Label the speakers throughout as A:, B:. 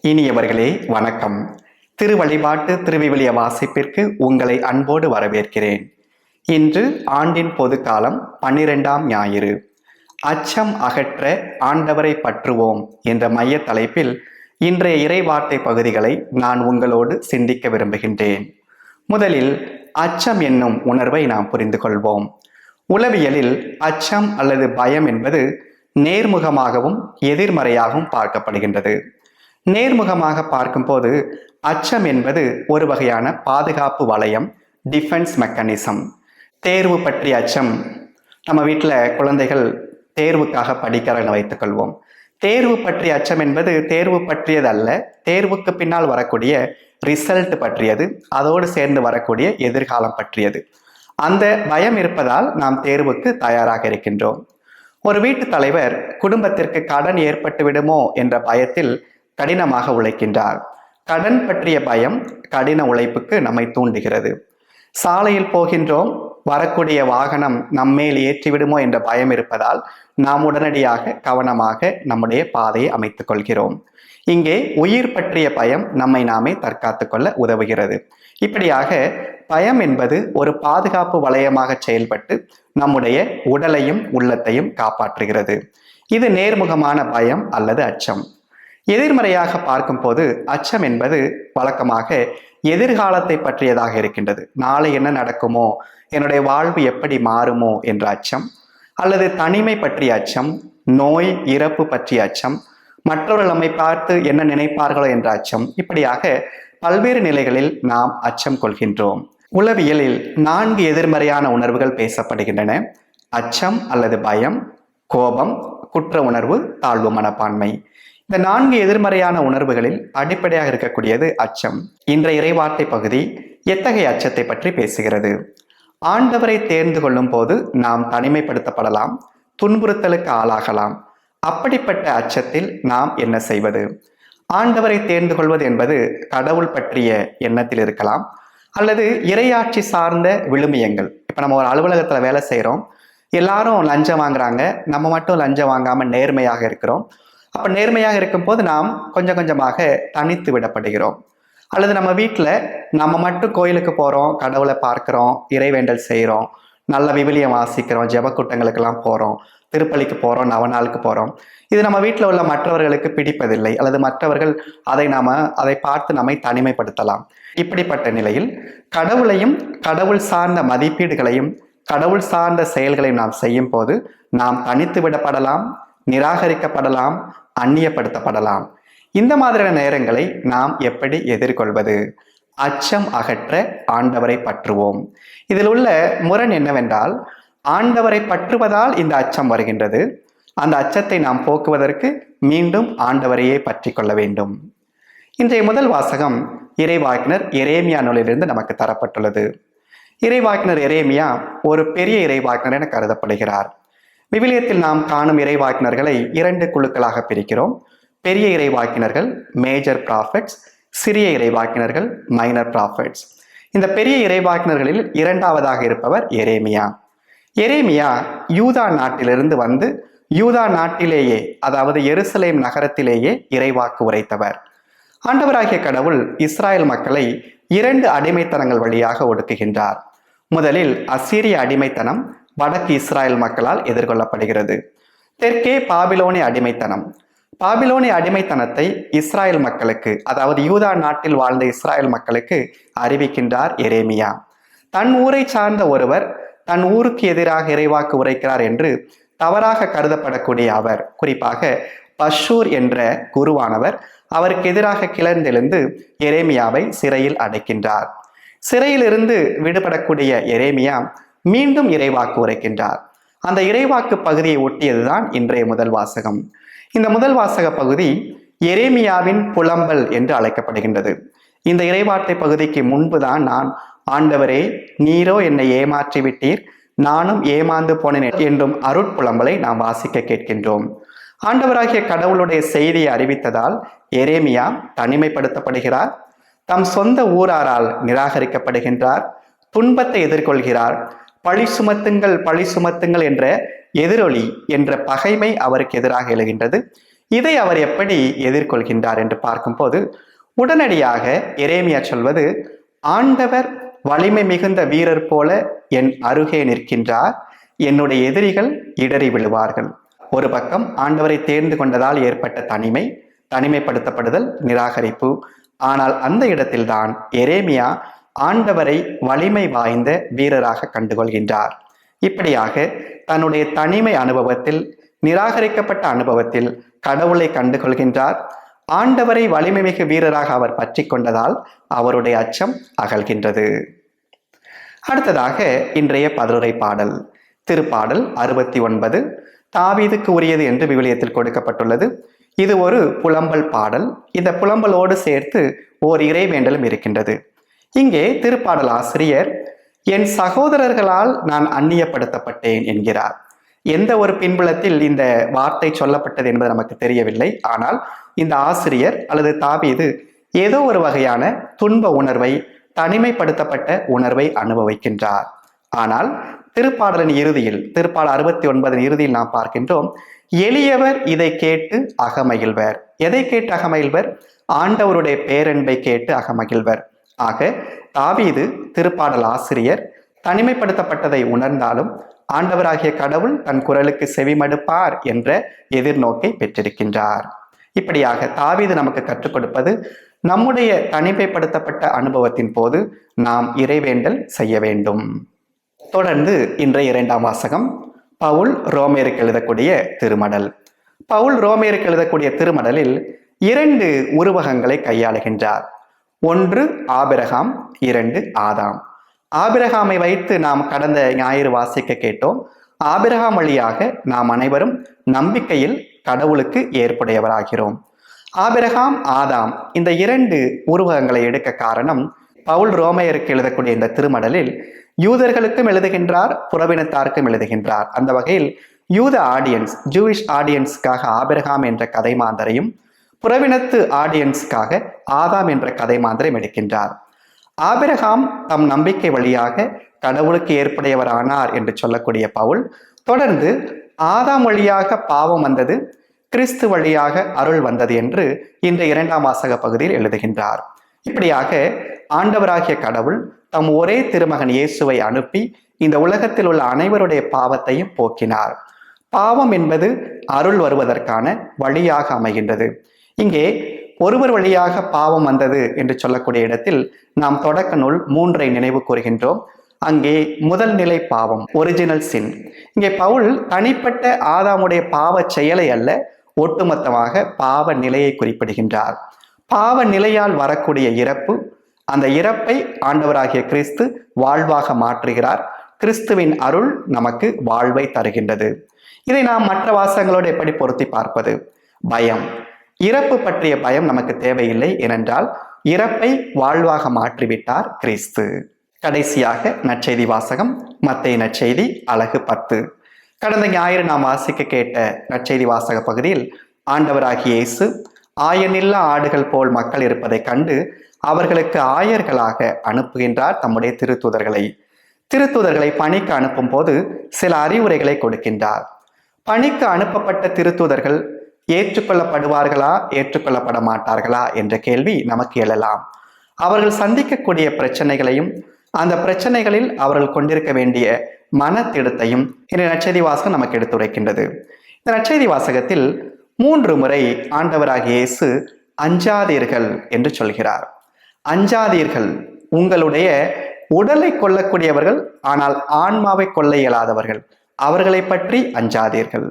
A: இனியவர்களே வணக்கம். திருவழிபாட்டு திருவிவிலிய வாசிப்பிற்கு உங்களை அன்போடு வரவேற்கிறேன். இன்று ஆண்டின் பொதுக்காலம் 12ஆம் ஞாயிறு. அச்சம் அகற்ற ஆண்டவரை பற்றுவோம் என்ற மைய தலைப்பில் இன்றைய இறைவார்த்தை பகுதிகளை நான் உங்களோடு சிந்திக்க விரும்புகின்றேன். முதலில் அச்சம் என்னும் உணர்வை நாம் புரிந்து கொள்வோம். உளவியலில் அச்சம் அல்லது பயம் என்பது நேர்முகமாகவும் எதிர்மறையாகவும் பார்க்கப்படுகின்றது. நேர்முகமாக பார்க்கும்போது அச்சம் என்பது ஒரு வகையான பாதுகாப்பு வளையம், டிஃபென்ஸ் மெக்கானிசம். தேர்வு பற்றிய அச்சம். நம்ம வீட்டில் குழந்தைகள் தேர்வுக்காக படிக்கிறான்னு வைத்துக்கொள்வோம். தேர்வு பற்றிய அச்சம் என்பது தேர்வு பற்றியது அல்ல, தேர்வுக்கு பின்னால் வரக்கூடிய ரிசல்ட் பற்றியது, அதோடு சேர்ந்து வரக்கூடிய எதிர்காலம் பற்றியது. அந்த பயம் இருப்பதால் நாம் தேர்வுக்கு தயாராக இருக்கின்றோம். ஒரு வீட்டு தலைவர் குடும்பத்திற்கு கடன் ஏற்பட்டு விடுமோ என்ற பயத்தில் கடினமாக உழைக்கின்றார். கடன் பற்றிய பயம் கடின உழைப்புக்கு நம்மை தூண்டுகிறது. சாலையில் போகின்றோம், வரக்கூடிய வாகனம் நம்மேல் ஏற்றிவிடுமோ என்ற பயம் இருப்பதால் நாம் உடனடியாக கவனமாக நம்முடைய பாதையை அமைத்துக் கொள்கிறோம். இங்கே உயிர் பற்றிய பயம் நம்மை நாமே தற்காத்து கொள்ள உதவுகிறது. இப்படியாக பயம் என்பது ஒரு பாதுகாப்பு வளையமாக செயல்பட்டு நம்முடைய உடலையும் உள்ளத்தையும் காப்பாற்றுகிறது. இது நேர்முகமான பயம் அல்லது அச்சம். எதிர்மறையாக பார்க்கும் போது அச்சம் என்பது வழக்கமாக எதிர்காலத்தை பற்றியதாக இருக்கின்றது. நாளை என்ன நடக்குமோ, என்னுடைய வாழ்வு எப்படி மாறுமோ என்ற அச்சம், அல்லது தனிமை பற்றிய அச்சம், நோய் இறப்பு பற்றிய அச்சம், மற்றவர்கள் நம்மை பார்த்து என்ன நினைப்பார்களோ என்ற அச்சம். இப்படியாக பல்வேறு நிலைகளில் நாம் அச்சம் கொள்கின்றோம். உளவியலில் 4 எதிர்மறையான உணர்வுகள் பேசப்படுகின்றன: அச்சம் அல்லது பயம், கோபம், குற்ற உணர்வு, தாழ்வு மனப்பான்மை. இந்த 4 எதிர்மறையான உணர்வுகளில் அடிப்படையாக இருக்கக்கூடியது அச்சம். இன்றைய இறைவார்த்தை பகுதி எத்தகைய அச்சத்தை பற்றி பேசுகிறது? ஆண்டவரை தேர்ந்து கொள்ளும் போது நாம் தனிமைப்படுத்தப்படலாம், துன்புறுத்தலுக்கு ஆளாகலாம். அப்படிப்பட்ட அச்சத்தில் நாம் என்ன செய்வது? ஆண்டவரை தேர்ந்து கொள்வது என்பது கடவுள் பற்றிய எண்ணத்தில் இருக்கலாம், அல்லது இறையாட்சி சார்ந்த விழுமியங்கள். இப்போ நம்ம ஒரு அலுவலகத்தில் வேலை செய்கிறோம், எல்லாரும் லஞ்சம் வாங்குறாங்க, நம்ம மட்டும் லஞ்சம் வாங்காமல் நேர்மையாக இருக்கிறோம். அப்போ நேர்மையாக இருக்கும்போது நாம் கொஞ்சம் கொஞ்சமாக தனித்து விடப்படுகிறோம். அல்லது நம்ம வீட்டில் நம்ம மட்டும் கோயிலுக்கு போகிறோம், கடவுளை பார்க்குறோம், இறைவேண்டல் செய்கிறோம், நல்ல விவிலியம் வாசிக்கிறோம், ஜெபக்கூட்டங்களுக்கெல்லாம் போகிறோம், திருப்பலிக்கு போகிறோம், நவநாளுக்கு போகிறோம். இது நம்ம வீட்டில் உள்ள மற்றவர்களுக்கு பிடிப்பதில்லை, அல்லது மற்றவர்கள் அதை பார்த்து நம்மை தனிமைப்படுத்தலாம். இப்படிப்பட்ட நிலையில் கடவுளையும் கடவுள் சார்ந்த மதிப்பீடுகளையும் கடவுள் சார்ந்த செயல்களையும் நாம் செய்யும் போது நாம் தனித்து விடப்படலாம், நிராகரிக்கப்படலாம், அந்நியப்படுத்தப்படலாம். இந்த மாதிரியான நேரங்களை நாம் எப்படி எதிர்கொள்வது? அச்சம் அகற்ற ஆண்டவரை பற்றுவோம். இதில் உள்ள முரண் என்னவென்றால், ஆண்டவரை பற்றுவதால் இந்த அச்சம் வருகின்றது. அந்த அச்சத்தை நாம் போக்குவதற்கு மீண்டும் ஆண்டவரையே பற்றி கொள்ள வேண்டும். இன்றைய முதல் வாசகம் இறைவாக்கினர் எரேமியா நூலிலிருந்து நமக்கு தரப்பட்டுள்ளது. இறைவாக்கினர் எரேமியா ஒரு பெரிய இறைவாக்கினர் என கருதப்படுகிறார். விவிலியத்தில் நாம் காணும் இறைவாக்கினர்களை 2 குழுக்களாக பிரிக்கிறோம். பெரிய இறைவாக்கினர்கள், மேஜர் ப்ராஃபெட்ஸ், சிறிய இறைவாக்கினர்கள், மைனர் ப்ராஃபெட்ஸ். இந்த பெரிய இறைவாக்கினர்களில் 2ஆவதாக இருப்பவர் எரேமியா. எரேமியா யூதா நாட்டிலிருந்து வந்து யூதா நாட்டிலேயே, அதாவது எருசலேம் நகரத்திலேயே இறைவாக்கு உரைத்தவர். ஆண்டவராகிய கடவுள் இஸ்ராயல் மக்களை 2 அடிமைத்தனங்கள் வழியாக ஒடுக்குகின்றார். முதலில் அசீரிய அடிமைத்தனம் வடக்கு இஸ்ராயல் மக்களால் எதிர்கொள்ளப்படுகிறது. தெற்கே பாபிலோனிய அடிமைத்தனம். பாபிலோனிய அடிமைத்தனத்தை இஸ்ராயல் மக்களுக்கு, அதாவது யூதா நாட்டில் வாழ்ந்த இஸ்ராயல் மக்களுக்கு அறிவிக்கின்றார் எரேமியா. தன் ஊரை சார்ந்த ஒருவர் தன் ஊருக்கு எதிராக இறைவாக்கு உரைக்கிறார் என்று தவறாக கருதப்படக்கூடிய அவர், குறிப்பாக பஷூர் என்ற குருவானவர், அவருக்கு எதிராக கிளர்ந்தெழுந்து எரேமியாவை சிறையில் அடைக்கின்றார். சிறையிலிருந்து விடுபடக்கூடிய எரேமியா மீண்டும் இறைவாக்கு உரைக்கின்றார். அந்த இறைவாக்கு பகுதியை ஒட்டியதுதான் இன்றைய முதல் வாசகம். இந்த முதல் வாசக பகுதி எரேமியாவின் புலம்பல் என்று அழைக்கப்படுகின்றது. இந்த இறைவார்த்தை பகுதிக்கு முன்புதான் நான், ஆண்டவரே நீரோ என்னை ஏமாற்றி விட்டீர், நானும் ஏமாந்து போனேன் என்றும் அருட்புலம்பலை நாம் வாசிக்க கேட்கின்றோம். ஆண்டவராகிய கடவுளுடைய செய்தியை அறிவித்ததால் எரேமியா தனிமைப்படுத்தப்படுகிறார், தம் சொந்த ஊராரால் நிராகரிக்கப்படுகின்றார், துன்பத்தை எதிர்கொள்கிறார். பழி சுமத்துங்கள், பழி சுமத்துங்கள் என்ற எதிரொலி என்ற பகைமை அவருக்கு எதிராக எழுகின்றது. இதை அவர் எப்படி எதிர்கொள்கின்றார் என்று பார்க்கும்போது உடனடியாக எரேமியா சொல்வது, ஆண்டவர் வலிமை மிகுந்த வீரர் போல என் அருகே நிற்கின்றார், என்னுடைய எதிரிகள் இடறி விழுவார்கள். ஒரு பக்கம் ஆண்டவரை தேர்ந்து கொண்டதால் ஏற்பட்ட தனிமைப்படுத்தப்படுதல், நிராகரிப்பு. ஆனால் அந்த இடத்தில்தான் எரேமியா ஆண்டவரை வலிமை வாய்ந்த வீரராக கண்டுகொள்கின்றார். இப்படியாக தன்னுடைய தனிமை அனுபவத்தில், நிராகரிக்கப்பட்ட அனுபவத்தில் கடவுளை கண்டுகொள்கின்றார். ஆண்டவரை வலிமை மிகு வீரராக அவர் பற்றி கொண்டதால் அவருடைய அச்சம் அகல்கின்றது. அடுத்ததாக இன்றைய பதிலுரை பாடல், திருப்பாடல் 69, தாவீதுக்கு உரியது என்று விவிலியத்தில் கொடுக்கப்பட்டுள்ளது. இது ஒரு புலம்பல் பாடல். இந்த புலம்பலோடு சேர்த்து ஓர் இறைவேண்டலும் இருக்கின்றது. இங்கே திருப்பாடல் ஆசிரியர் என் சகோதரர்களால் நான் அந்நியப்படுத்தப்பட்டேன் என்கிறார். எந்த ஒரு பின்புலத்தில் இந்த வார்த்தை சொல்லப்பட்டது என்பது நமக்கு தெரியவில்லை. ஆனால் இந்த ஆசிரியர் அல்லது தாவீது ஏதோ ஒரு வகையான துன்ப உணர்வை, தனிமைப்படுத்தப்பட்ட உணர்வை அனுபவிக்கின்றார். ஆனால் திருப்பாடலின் இறுதியில், திருப்பாடல் 69 இறுதியில் நாம் பார்க்கின்றோம், எளியவர் இதை கேட்டு அகமகிழ்வர். எதை கேட்டு அகமகிழ்வர்? ஆண்டவருடைய பேரன்பை கேட்டு அகமகிழ்வர். ஆக தாவீது திருப்பாடல் ஆசிரியர் தனிமைப்படுத்தப்பட்டதை உணர்ந்தாலும் ஆண்டவராகிய கடவுள் தன் குரலுக்கு செவிமடுப்பார் என்ற எதிர்நோக்கை பெற்றிருக்கின்றார். இப்படியாக தாவீது நமக்கு கற்றுக் கொடுப்பது, நம்முடைய தனிமைப்படுத்தப்பட்ட அனுபவத்தின் போது நாம் இறைவேண்டல் செய்ய வேண்டும். தொடர்ந்து இன்றைய 2ஆம் வாசகம், பவுல் ரோமேருக்கு எழுதக்கூடிய திருமடல். பவுல் ரோமேருக்கு எழுதக்கூடிய திருமடலில் 2 உருவகங்களை கையாளுகின்றார். 1 ஆபிரகாம், 2 ஆதாம். ஆபிரகாமை வைத்து நாம் கடந்த ஞாயிறு வாசிக்க கேட்டோம். ஆபிரகாம் வழியாக நாம் அனைவரும் நம்பிக்கையில் கடவுளுக்கு ஏற்புடையவராகிறோம். ஆபிரகாம், ஆதாம், இந்த 2 உருவகங்களை எடுக்க காரணம், பவுல் ரோமையருக்கு எழுதக்கூடிய இந்த திருமடலில் யூதர்களுக்கும் எழுதுகின்றார், புறவினத்தாருக்கும் எழுதுகின்றார். அந்த வகையில் யூத ஆடியன்ஸ், ஜூவிஷ் ஆடியன்ஸ்க்காக ஆபிரகாம் என்ற கதை மாந்தரையும், புறவினத்து ஆடியன்ஸ்க்காக ஆதாம் என்ற கதை மாந்தரையும் எடுக்கின்றார். ஆபிரகாம் தம் நம்பிக்கை வழியாக கடவுளுக்கு ஏற்புடையவரானார் என்று சொல்லக்கூடிய பவுல் தொடர்ந்து ஆதாம் வழியாக பாவம் வந்தது, கிறிஸ்து வழியாக அருள் வந்தது என்று இந்த 2ஆம் வாசக பகுதியில் எழுதுகின்றார். இப்படியாக ஆண்டவராகிய கடவுள் தம் ஒரே திருமகன் இயேசுவை அனுப்பி இந்த உலகத்தில் உள்ள அனைவருடைய பாவத்தையும் போக்கினார். பாவம் என்பது அருள் வருவதற்கான வழியாக அமைகின்றது. இங்கே ஒருவர் வழியாக பாவம் வந்தது என்று சொல்லக்கூடிய இடத்தில் நாம் தொடக்க நூல் 3ஐ நினைவு கூறுகின்றோம். அங்கே முதல் நிலை பாவம், ஒரிஜினல் சின். இங்கே பவுல் தனிப்பட்ட ஆதாமுடைய பாவ செயலை அல்ல, ஒட்டுமொத்தமாக பாவ நிலையை குறிப்பிடுகின்றார். பாவ நிலையால் வரக்கூடிய இறப்பு, அந்த இறப்பை ஆண்டவராகிய கிறிஸ்து வாழ்வாக மாற்றுகிறார். கிறிஸ்துவின் அருள் நமக்கு வாழ்வை தருகின்றது. இதை நாம் மற்ற வாசகங்களோடு எப்படி பொருத்தி பார்ப்பது? பயம், இறப்பு பற்றிய பயம் நமக்கு தேவையில்லை. ஏனென்றால் இறப்பை வாழ்வாக மாற்றிவிட்டார் கிறிஸ்து. கடைசியாக நற்செய்தி வாசகம், மத்தேயு நற்செய்தி அலகு 10. கடந்த ஞாயிறு நாம் வாசிக்க கேட்ட நற்செய்தி வாசக பகுதியில் ஆண்டவராகிய இயேசு ஆயனில்லா ஆடுகள் போல் மக்கள் இருப்பதை கண்டு அவர்களுக்கு ஆயர்களாக அனுப்புகின்றார் தம்முடைய திருத்தூதர்களை பணிக்கு அனுப்பும் போது சில அறிவுரைகளை கொடுக்கின்றார். பணிக்கு அனுப்பப்பட்ட திருத்தூதர்கள் ஏற்றுக்கொள்ளப்படுவார்களா, ஏற்றுக்கொள்ளப்பட மாட்டார்களா என்ற கேள்வி நமக்கு எழலாம். அவர்கள் சந்திக்கக்கூடிய பிரச்சனைகளையும் அந்த பிரச்சனைகளில் அவர்கள் கொண்டிருக்க வேண்டிய மனத்திடத்தையும் இந்த நற்செய்தி வாசகம் நமக்கு எடுத்துரைக்கின்றது. இந்த நற்செய்தி வாசகத்தில் 3 முறை ஆண்டவராகிய இயேசு அஞ்சாதீர்கள் என்று சொல்கிறார். அஞ்சாதீர்கள், உங்களுடைய உடலை கொல்லக்கூடியவர்கள் ஆனால் ஆன்மாவை கொள்ள இயலாதவர்கள், அவர்களை பற்றி அஞ்சாதீர்கள்.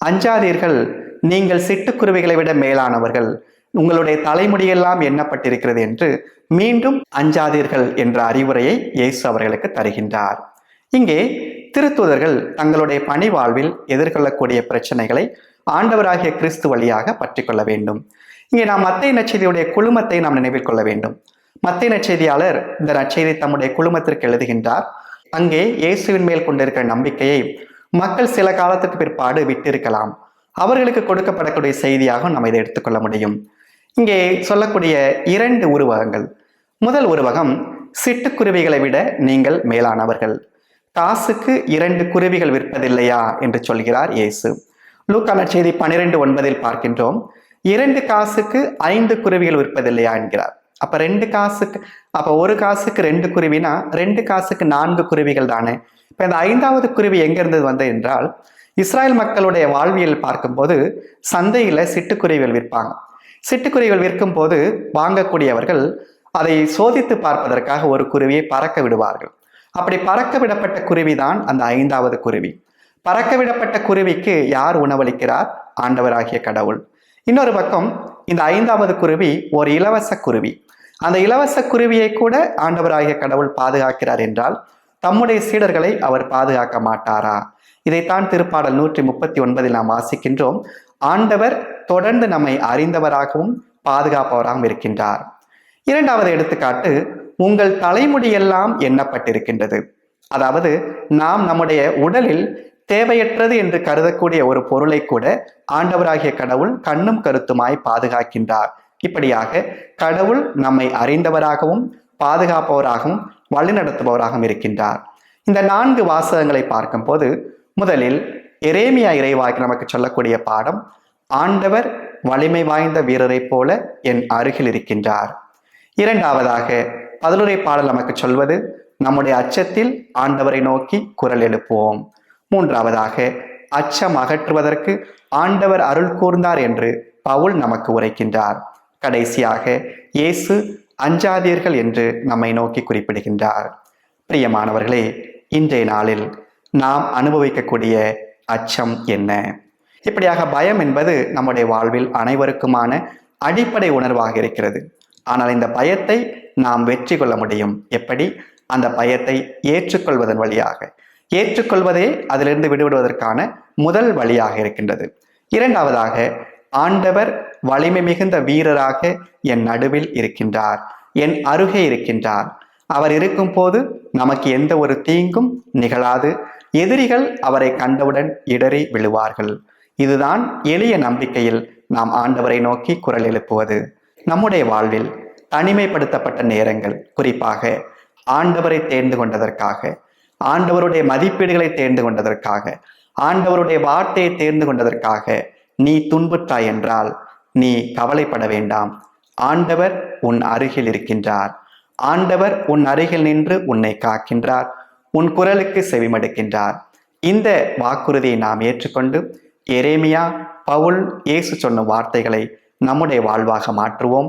A: அஞ்சாதீர்கள், நீங்கள் சிட்டுக்குருவிகளை விட மேலானவர்கள், உங்களுடைய தலைமுடியெல்லாம் எண்ணப்பட்டிருக்கிறது என்று மீண்டும் அஞ்சாதீர்கள் என்ற அறிவுரையை இயேசு அவர்களுக்கு தருகின்றார். இங்கே திருத்தூதர்கள் தங்களுடைய பணி வாழ்வில் எதிர்கொள்ளக்கூடிய பிரச்சனைகளை ஆண்டவராகிய கிறிஸ்து வழியாக பற்றி கொள்ள வேண்டும். இங்கே நாம் மத்தேயு நற்செய்தியுடைய குழுமத்தை நாம் நினைவில் கொள்ள வேண்டும். மத்தேயு நற்செய்தியாளர் இந்த நற்செய்தி தம்முடைய குழுமத்திற்கு எழுதுகின்றார். அங்கே இயேசுவின் மேல் கொண்டிருக்கிற நம்பிக்கையை மக்கள் சில காலத்துக்கு பிற்பாடு விட்டிருக்கலாம். அவர்களுக்கு கொடுக்கப்படக்கூடிய செய்தியாக நாம் இதை எடுத்துக்கொள்ள முடியும். இங்கே சொல்லக்கூடிய 2 உருவகங்கள். முதல் உருவகம், சிட்டுக்குருவிகளை விட நீங்கள் மேலானவர்கள். காசுக்கு 2 குருவிகள் விற்பதில்லையா என்று சொல்கிறார் இயேசு. லூக்கா நற்செய்தி 12:9 பார்க்கின்றோம், 2 காசுக்கு 5 குருவிகள் விற்பதில்லையா என்கிறார். அப்ப 2 காசுக்கு, அப்ப 1 காசுக்கு 2 குருவினா 2 காசுக்கு 4 குருவிகள் தானே. இப்ப இந்த 5வது குருவி எங்க இருந்து வந்தது என்றால், இஸ்ராயல் மக்களுடைய வாழ்வியல் பார்க்கும்போது சந்தையில சிட்டுக்குருவிகள் விற்பாங்க. சிட்டுக்குருவிகள் விற்கும் போது வாங்கக்கூடியவர்கள் அதை சோதித்து பார்ப்பதற்காக ஒரு குருவியை பறக்க விடுவார்கள். அப்படி பறக்க விடப்பட்ட குருவிதான் அந்த 5வது குருவி. பறக்க விடப்பட்ட குருவிக்கு யார் உணவளிக்கிறார்? ஆண்டவராகிய கடவுள். இன்னொரு பக்கம் இந்த 5வது குருவி ஒரு இலவச குருவி. அந்த இலவச குருவியை கூட ஆண்டவராகிய கடவுள் பாதுகாக்கிறார் என்றால் தம்முடைய சீடர்களை அவர் பாதுகாக்க மாட்டாரா? இதைத்தான் திருப்பாடல் 139 நாம் வாசிக்கின்றோம். ஆண்டவர் தொடர்ந்து நம்மை அறிந்தவராகவும் பாதுகாப்பவராகவும் இருக்கின்றார். 2வது எடுத்துக்காட்டு, உங்கள் தலைமுடியெல்லாம் எண்ணப்பட்டிருக்கின்றது. அதாவது நாம் நம்முடைய உடலில் தேவையற்றது என்று கருதக்கூடிய ஒரு பொருளை கூட ஆண்டவராகிய கடவுள் கண்ணும் கருத்துமாய் பாதுகாக்கின்றார். இப்படியாக கடவுள் நம்மை அறிந்தவராகவும் பாதுகாப்பவராகவும் வழிநடத்துபவராகவும் இருக்கின்றார். இந்த 4 வாசகங்களை பார்க்கும் போது முதலில் எரேமியா இறைவாக்கு நமக்கு சொல்லக்கூடிய பாடம், ஆண்டவர் வலிமை வாய்ந்த வீரரை போல என் அருகில் இருக்கின்றார். 2வதாக பதிலுரை பாடல் நமக்கு சொல்வது, நம்முடைய அச்சத்தில் ஆண்டவரை நோக்கி குரல் எழுப்புவோம். 3வதாக அச்சம் அகற்றுவதற்கு ஆண்டவர் அருள் கூர்ந்தார் என்று பவுல் நமக்கு உரைக்கின்றார். கடைசியாக இயேசு அஞ்சாதீர்கள் என்று நம்மை நோக்கி குறிப்பிடுகின்றார். பிரியமானவர்களே, இன்றைய நாளில் நாம் அனுபவிக்கக்கூடிய அச்சம் என்ன? இப்படியாக பயம் என்பது நம்முடைய வாழ்வில் அனைவருக்குமான அடிப்படை உணர்வாக இருக்கிறது. ஆனால் இந்த பயத்தை நாம் வெற்றி கொள்ள முடியும். எப்படி? அந்த பயத்தை ஏற்றுக்கொள்வதன் வழியாக. ஏற்றுக்கொள்வதே அதிலிருந்து விடுபடுவதற்கான முதல் வழியாக இருக்கின்றது. 2வதாக, ஆண்டவர் வலிமை மிகுந்த வீரராக என் நடுவில் இருக்கின்றார், என் அருகே இருக்கின்றார். அவர் இருக்கும் போது நமக்கு எந்த ஒரு தீங்கும் நிகழாது. எதிரிகள் அவரை கண்டவுடன் இடறி விழுவார்கள். இதுதான் எளிய நம்பிக்கையில் நாம் ஆண்டவரை நோக்கி குரல் எழுப்புவது. நம்முடைய வாழ்வில் தனிமைப்படுத்தப்பட்ட நேரங்கள், குறிப்பாக ஆண்டவரை தேர்ந்து கொண்டதற்காக, ஆண்டவருடைய மதிப்பீடுகளை தேர்ந்து கொண்டதற்காக, ஆண்டவருடைய வார்த்தையை தேர்ந்து கொண்டதற்காக நீ துன்புற்றாய் என்றால் நீ கவலைப்பட வேண்டாம். ஆண்டவர் உன் அருகில் இருக்கின்றார். ஆண்டவர் உன் அருகில் நின்று உன்னை காக்கின்றார், உன் குரலுக்கு செவிமடுக்கின்றார். இந்த வாக்குறுதியை நாம் ஏற்றுக்கொண்டு எரேமியா, பவுல், இயேசு சொன்ன வார்த்தைகளை நம்முடைய வாழ்வாக மாற்றுவோம்.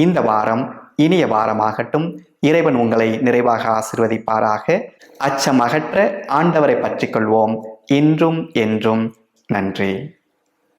A: இந்த வாரம் இனிய வாரமாகட்டும். இறைவன் உங்களை நிறைவாக ஆசீர்வதிப்பாராக. அச்சம் அகற்ற ஆண்டவரை பற்றிக் கொள்வோம். இன்றும் என்றும். நன்றி.